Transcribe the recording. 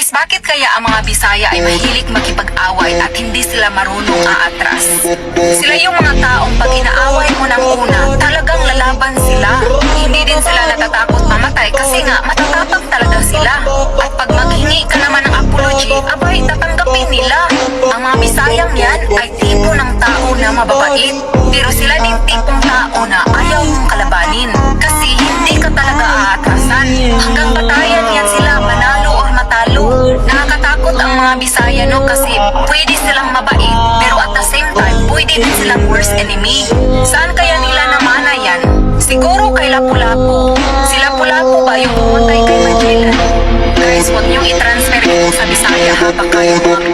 Guys, bakit kaya ang mga Bisaya ay mahilig makipag-away at hindi sila marunong aatras? Sila yung mga taong pag inaaway mo ng una, talagang lalaban sila. Hindi din sila natatakot mamatay kasi nga matatapang talaga sila. At pag maghingi ka naman ng apology, abay, tatanggapin nila. Ang mga Bisayang yan ay tipo ng tao na mababait. Pero sila din tipong tao na ayaw mong kalabanin. Kasi hindi ka talaga aatrasan. Hanggang batayan yan sila, manalo or matalo. Nakakatakot ang mga Bisaya, no? Kasi pwede silang mabait, pero at the same time, pwede din silang worst enemy. Saan kaya nila namana yan? Siguro kay Lapu-Lapu. Si Lapu-Lapu ba yung pumatay kay Magellan? Guys, huwag niyong i-transfer ito sa Bisaya ha, baka yung body,